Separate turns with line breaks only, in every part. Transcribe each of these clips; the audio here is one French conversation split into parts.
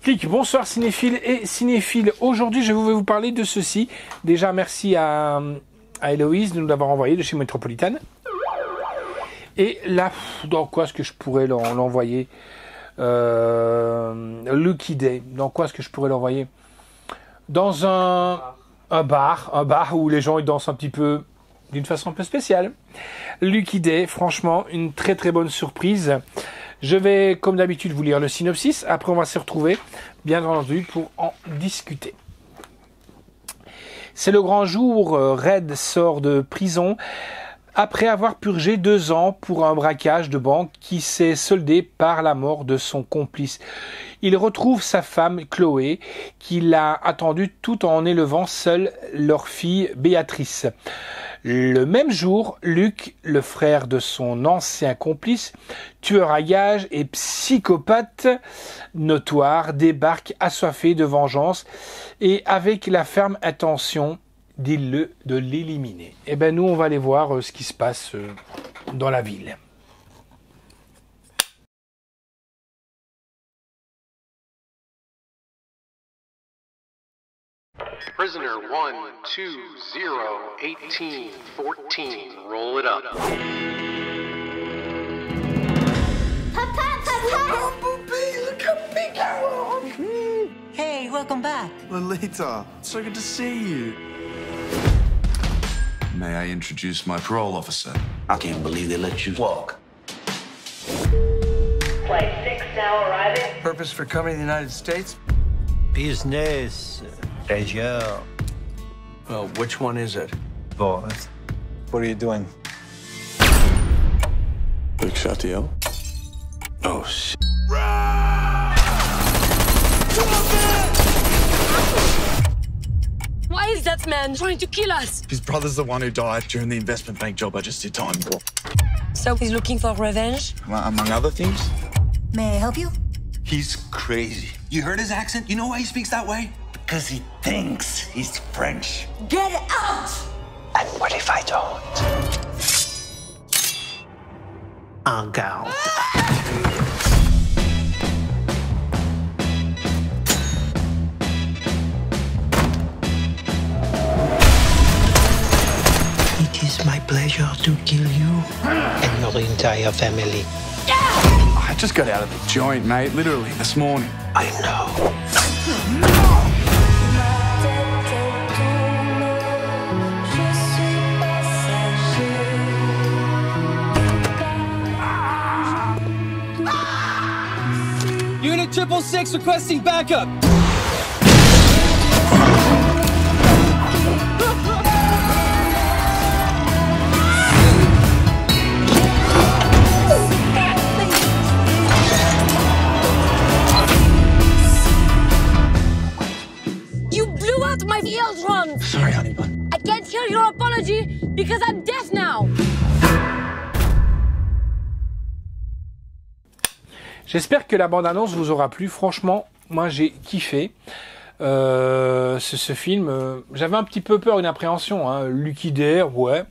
Clic, bonsoir cinéphiles et cinéphiles. Aujourd'hui, je vais vous parler de ceci. Déjà, merci à Héloïse de nous l'avoir envoyé de chez Metropolitan. Et là, dans quoi est-ce que je pourrais l'envoyer Lucky Day. Dans quoi est-ce que je pourrais l'envoyer? Dans un bar où les gens ils dansent un petit peu d'une façon un peu spéciale. Lucky Day, franchement, une très très bonne surprise. Je vais, comme d'habitude, vous lire le synopsis. Après, on va se retrouver, bien entendu, pour en discuter. C'est le grand jour. Red sort de prison après avoir purgé 2 ans pour un braquage de banque qui s'est soldé par la mort de son complice. Il retrouve sa femme, Chloé, qui l'a attendu tout en élevant seule leur fille, Béatrice. Le même jour, Luc, le frère de son ancien complice, tueur à gages et psychopathe notoire, débarque assoiffé de vengeance et avec la ferme intention de l'éliminer. Et ben nous, on va aller voir ce qui se passe dans la ville.
Prisoner 1, 2, 0, 18, 14. Roll it up.
Papa! Bumblebee, look how big you are!
Hey, welcome back.
Lolita, so good to see you. May I introduce my parole officer?
I can't believe they let you walk.
Flight 6 now arriving.
Purpose for coming to the United States?
Business, pleasure.
Well, which one is it?
Both.
What are you doing?
Big Shatiel?
Oh, shit.
Why is that man trying to kill us?
His brother's the one who died during the investment bank job I just did time for.
So he's looking for revenge?
Among other things.
May I help you?
He's crazy. You heard his accent? You know why he speaks that way? Because he thinks he's French.
Get out!
And what if I don't? En garde. It is my pleasure to kill you and your entire family.
I just got out of the joint, mate, literally this morning.
I know.
Unit 666 requesting backup.
You blew out my eardrum!
Sorry, honey bun.
I can't hear your apology because I'm deaf now!
J'espère que la bande-annonce vous aura plu. Franchement, moi j'ai kiffé ce film. J'avais un petit peu peur, une appréhension. Hein. Lucky Day, ouais.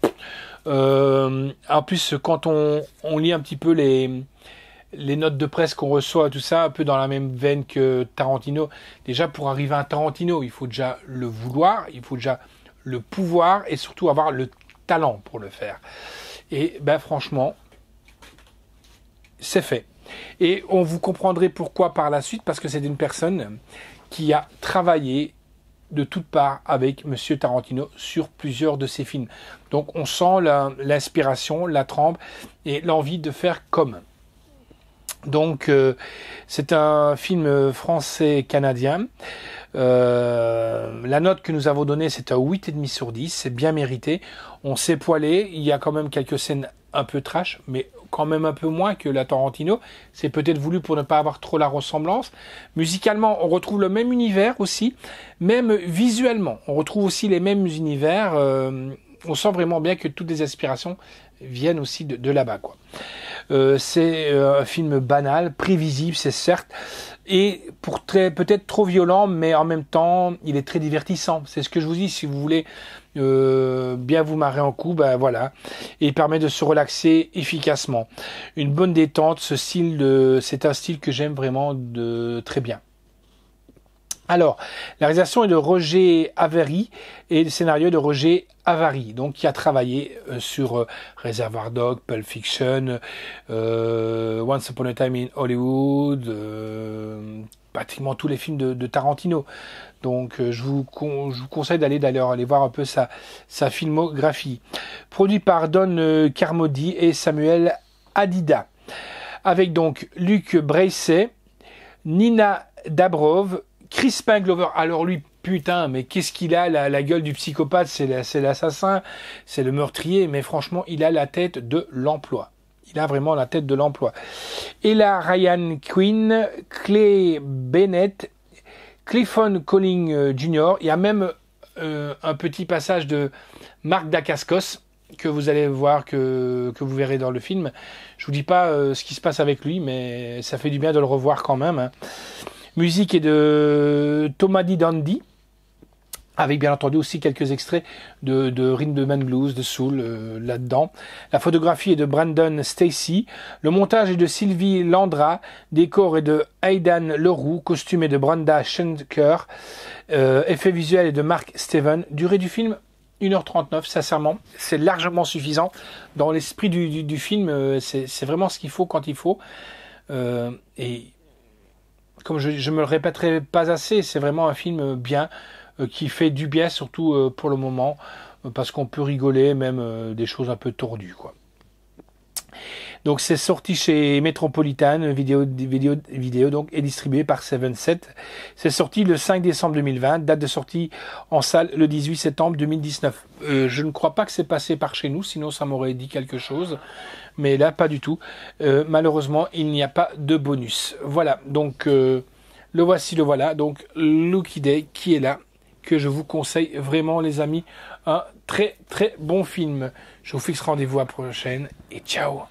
En plus, quand on lit un petit peu les notes de presse qu'on reçoit, tout ça, un peu dans la même veine que Tarantino. Déjà, pour arriver à Tarantino, il faut déjà le vouloir, il faut déjà le pouvoir et surtout avoir le talent pour le faire. Et ben franchement, c'est fait. Et on vous comprendrait pourquoi par la suite, parce que c'est une personne qui a travaillé de toutes parts avec Monsieur Tarantino sur plusieurs de ses films. Donc on sent l'inspiration, la trempe et l'envie de faire comme. Donc c'est un film français-canadien. La note que nous avons donnée, c'est un 8,5 sur 10. C'est bien mérité. On s'est poilé. Il y a quand même quelques scènes un peu trash, mais quand même un peu moins que la Tarantino. C'est peut-être voulu pour ne pas avoir trop la ressemblance. Musicalement, on retrouve le même univers aussi. Même visuellement, on retrouve aussi les mêmes univers. On sent vraiment bien que toutes les aspirations viennent aussi de là-bas, quoi. C'est un film banal, prévisible, c'est certes, et peut-être trop violent, mais en même temps, il est très divertissant. C'est ce que je vous dis, si vous voulez bien vous marrer en coup, ben voilà. Et il permet de se relaxer efficacement. Une bonne détente, c'est un style que j'aime vraiment très bien. Alors, la réalisation est de Roger Avary et le scénario de Roger Avary, donc qui a travaillé sur Reservoir Dogs, Pulp Fiction, Once Upon a Time in Hollywood, pratiquement tous les films de Tarantino. Donc je vous conseille d'aller voir un peu sa filmographie. Produit par Don Carmody et Samuel Hadida. Avec donc Luc Bracey, Nina Dabrov, Crispin Glover. Alors lui, putain, mais qu'est-ce qu'il a, la gueule du psychopathe, c'est l'assassin, c'est le meurtrier, mais franchement, il a la tête de l'emploi. Il a vraiment la tête de l'emploi. Et là, Ryan Quinn, Clay Bennett, Clifton Colling Jr. Il y a même un petit passage de Mark Dacascos que vous allez voir, que vous verrez dans le film. Je vous dis pas ce qui se passe avec lui, mais ça fait du bien de le revoir quand même. Hein. Musique est de Thomas Di Dandy, avec bien entendu aussi quelques extraits de Rhythm and Blues, de Soul là-dedans. La photographie est de Brandon Stacy. Le montage est de Sylvie Landra. Décor est de Aidan Leroux. Costume est de Brenda Schenker. Effet visuel est de Mark Steven. Durée du film 1h39, sincèrement, c'est largement suffisant. Dans l'esprit du film, c'est vraiment ce qu'il faut quand il faut. Et comme je me le répéterai pas assez, c'est vraiment un film bien, qui fait du bien, surtout pour le moment, parce qu'on peut rigoler, même des choses un peu tordues, quoi. Donc c'est sorti chez Metropolitan Vidéo donc, et distribué par 7. C'est sorti le 5 décembre 2020, date de sortie en salle le 18 septembre 2019. Je ne crois pas que c'est passé par chez nous, sinon ça m'aurait dit quelque chose, mais là pas du tout. Malheureusement, il n'y a pas de bonus. Voilà, donc le voilà, donc Lucky Day qui est là, que je vous conseille vraiment, les amis, un très très bon film. Je vous fixe rendez-vous à la prochaine et ciao.